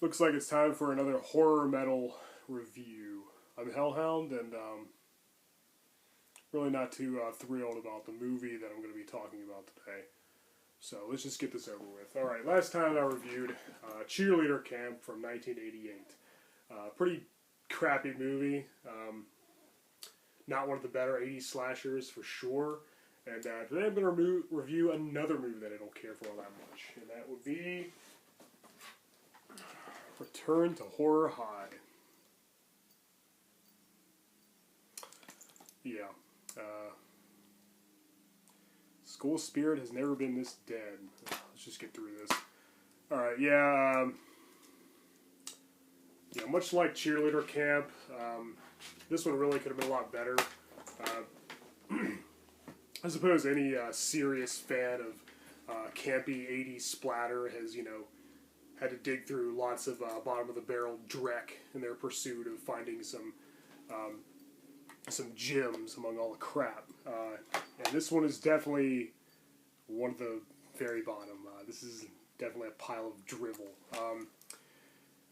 Looks like it's time for another horror metal review. I'm Hellhound, and really not too thrilled about the movie that I'm going to be talking about today. So let's just get this over with. Alright, last time I reviewed Cheerleader Camp from 1988. Pretty crappy movie. Not one of the better 80s slashers for sure. And today I'm going to review another movie that I don't care for all that much. And that would be Return to Horror High. Yeah. School spirit has never been this dead. Let's just get through this. Alright, yeah. Much like Cheerleader Camp, this one really could have been a lot better. I suppose any serious fan of campy 80s splatter has, had to dig through lots of bottom-of-the-barrel dreck in their pursuit of finding some gems among all the crap. And this one is definitely one of the very bottom. This is definitely a pile of drivel.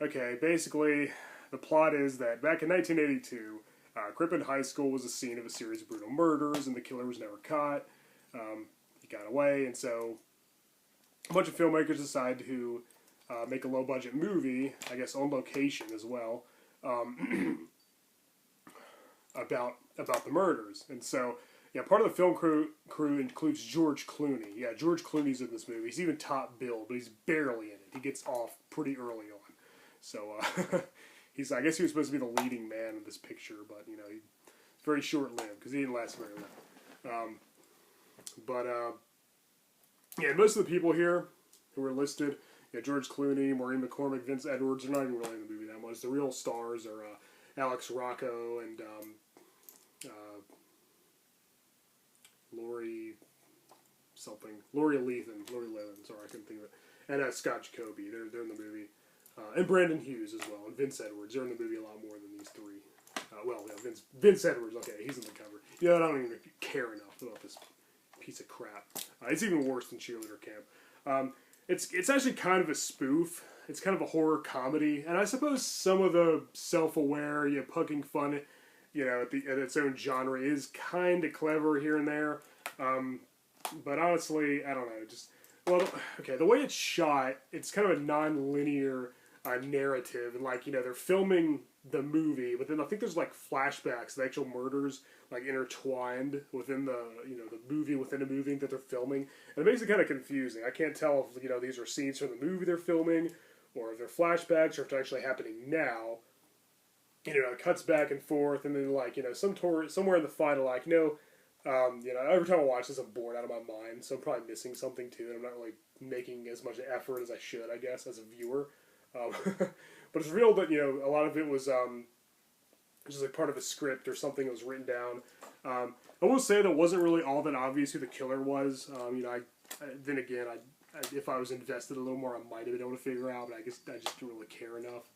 Okay, basically, the plot is that back in 1982, Crippen High School was the scene of a series of brutal murders, and the killer was never caught. He got away, and so a bunch of filmmakers decided to make a low-budget movie, I guess on location as well, about the murders. And so, part of the film crew includes George Clooney. Yeah, George Clooney's in this movie. He's even top billed, but he's barely in it. He gets off pretty early on. So, I guess he was supposed to be the leading man in this picture, but, he's very short-lived, because he didn't last very long. Most of the people here who are listed, George Clooney, Maureen McCormick, Vince Edwards, they're not even really in the movie that much. The real stars are Alex Rocco and Lori Lethan, sorry, I couldn't think of it. And Scott Jacoby, they're in the movie. And Brandon Hughes as well, and Vince Edwards. They're in the movie a lot more than these three. Vince Edwards, okay, he's in the cover. I don't even care enough about this piece of crap. It's even worse than Cheerleader Camp. It's actually kind of a spoof. It's kind of a horror comedy, and I suppose some of the self-aware, poking fun, at its own genre is kind of clever here and there. But honestly, I don't know. The way it's shot, it's kind of a non-linear narrative, and they're filming the movie, but then I think there's flashbacks, the actual murders intertwined within the the movie within a movie that they're filming, and it makes it kind of confusing. I can't tell if these are scenes from the movie they're filming, or if they're flashbacks, or if they're actually happening now. It cuts back and forth, and then somewhere in the final every time I watch this I'm bored out of my mind, so I'm probably missing something too, and I'm not really making as much effort as I should, I guess, as a viewer. But it's real that a lot of it was just part of a script or something that was written down. I will say that wasn't really all that obvious who the killer was. Then again, if I was invested a little more, I might have been able to figure out, but I guess I just didn't really care enough.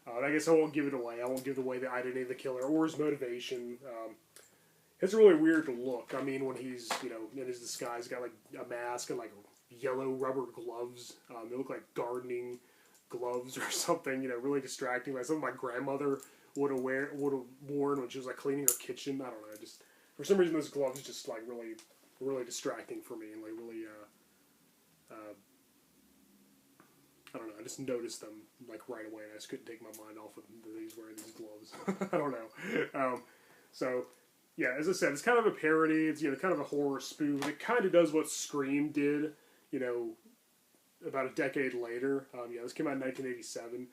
I guess I won't give it away. I won't give away the identity of the killer or his motivation. It's really weird to look. When he's, in his disguise, got a mask and yellow rubber gloves. They look like gardening gloves or something, really distracting. Like something my grandmother would have worn when she was cleaning her kitchen. I don't know. Just for some reason, those gloves just really, really distracting for me, and really, I don't know. I just noticed them right away, and I just couldn't take my mind off of that he's wearing these gloves. I don't know. As I said, it's kind of a parody. It's kind of a horror spoof. It kind of does what Scream did, about a decade later. This came out in 1987.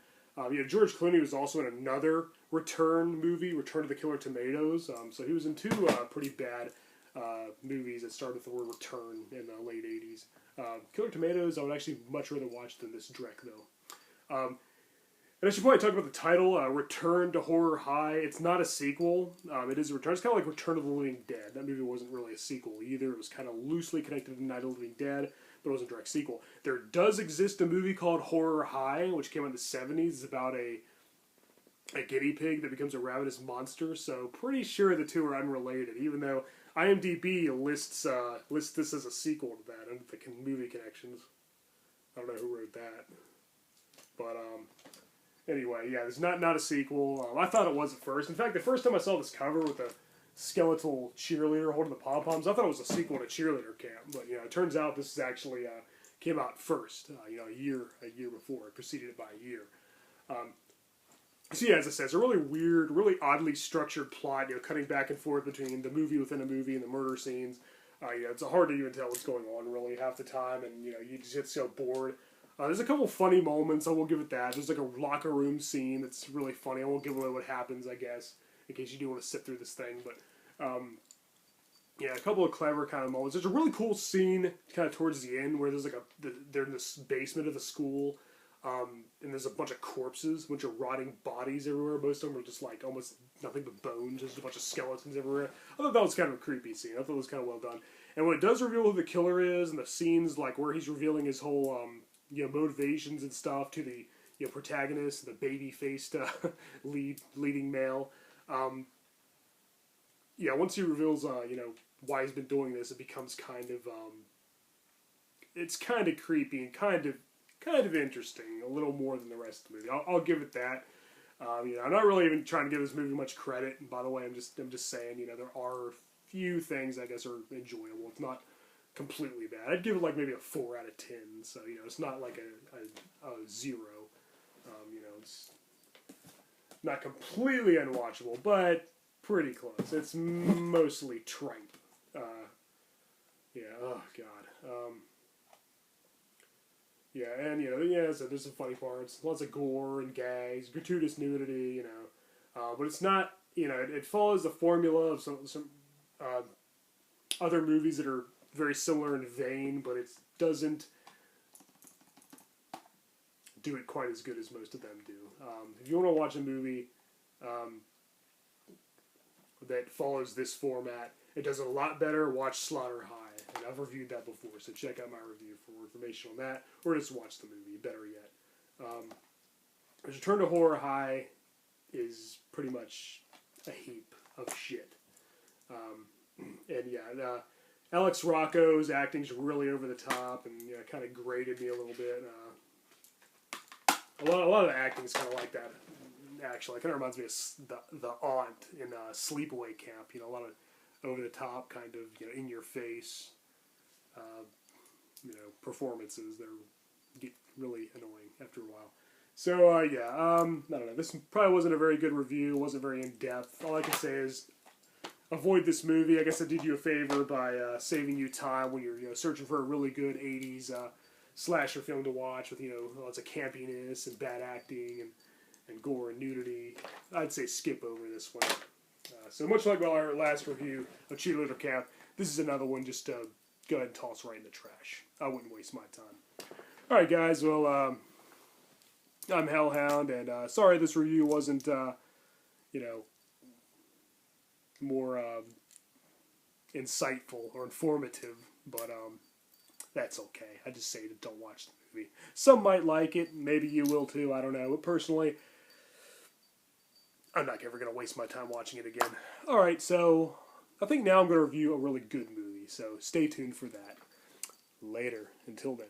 George Clooney was also in another Return movie, Return to the Killer Tomatoes. So he was in two pretty bad movies that started with the word return in the late 80s. Killer Tomatoes, I would actually much rather watch than this Dreck, though. And I should probably talk about the title, Return to Horror High. It's not a sequel. It is a return. It's kind of like Return of the Living Dead. That movie wasn't really a sequel either. It was kind of loosely connected to Night of the Living Dead, but it wasn't a direct sequel. There does exist a movie called Horror High, which came out in the 70s. It's about a guinea pig that becomes a ravenous monster, so pretty sure the two are unrelated, even though IMDb lists this as a sequel to that under the movie connections. I don't know who wrote that. But, Anyway, yeah, there's not a sequel. I thought it was at first. In fact, the first time I saw this cover with the skeletal cheerleader holding the pom-poms, I thought it was a sequel to Cheerleader Camp. But, you know, it turns out this is actually came out first, you know, a year before. It preceded it by a year. So yeah, as I said, it's a really weird, really oddly structured plot, you know, cutting back and forth between the movie within a movie and the murder scenes. You know, it's hard to even tell what's going on, really, half the time, and, you know, you just get so bored. There's a couple funny moments, I will give it that. There's like a locker room scene that's really funny. I won't give away what happens, I guess, in case you do want to sit through this thing, but, yeah, a couple of clever kind of moments. There's a really cool scene kind of towards the end where there's like they're in this basement of the school, and there's a bunch of corpses, a bunch of rotting bodies everywhere. Most of them are just like almost nothing but bones, just a bunch of skeletons everywhere. I thought that was kind of a creepy scene. I thought it was kind of well done. And when it does reveal who the killer is, and the scenes like where he's revealing his whole you know, motivations and stuff to the, you know, protagonist, the baby-faced leading male. Yeah, once he reveals you know, why he's been doing this, it becomes kind of it's kind of creepy and kind of interesting, a little more than the rest of the movie. I'll give it that. You know, I'm not really even trying to give this movie much credit. And by the way, I'm just saying, you know, there are a few things I guess are enjoyable. It's not completely bad. I'd give it like maybe a 4 out of 10. So, you know, it's not like a 0. You know, it's not completely unwatchable, but pretty close. It's mostly tripe. Yeah. Oh God. Yeah, and, you know, yeah, so there's some funny parts, lots of gore and gags, gratuitous nudity, you know, but it's not, you know, it follows the formula of some other movies that are very similar in vein, but it doesn't do it quite as good as most of them do. If you want to watch a movie that follows this format, it does it a lot better. Watch Slaughter High, and I've reviewed that before, so check out my review for more information on that, or just watch the movie, better yet. Return to Horror High is pretty much a heap of shit. And yeah, Alex Rocco's acting's really over the top, and, you know, kind of grated me a little bit. A lot of the acting's kind of like that. Actually, it kind of reminds me of the aunt in Sleepaway Camp. You know, a lot of over the top, kind of, you know, in your face, you know, performances that get really annoying after a while. So yeah, I don't know. This probably wasn't a very good review. Wasn't very in depth. All I can say is avoid this movie. I guess I did you a favor by saving you time when you're, you know, searching for a really good '80s slasher film to watch with, you know, lots of campiness and bad acting and gore and nudity. I'd say skip over this one. So much like our last review of Cheerleader Camp, this is another one just to go ahead and toss right in the trash. I wouldn't waste my time. Alright guys, well, I'm Hellhound, and sorry this review wasn't, you know, more insightful or informative, but that's okay. I just say don't watch the movie. Some might like it, maybe you will too, I don't know, but personally, I'm not ever going to waste my time watching it again. Alright, so I think now I'm going to review a really good movie, so stay tuned for that. Later. Until then.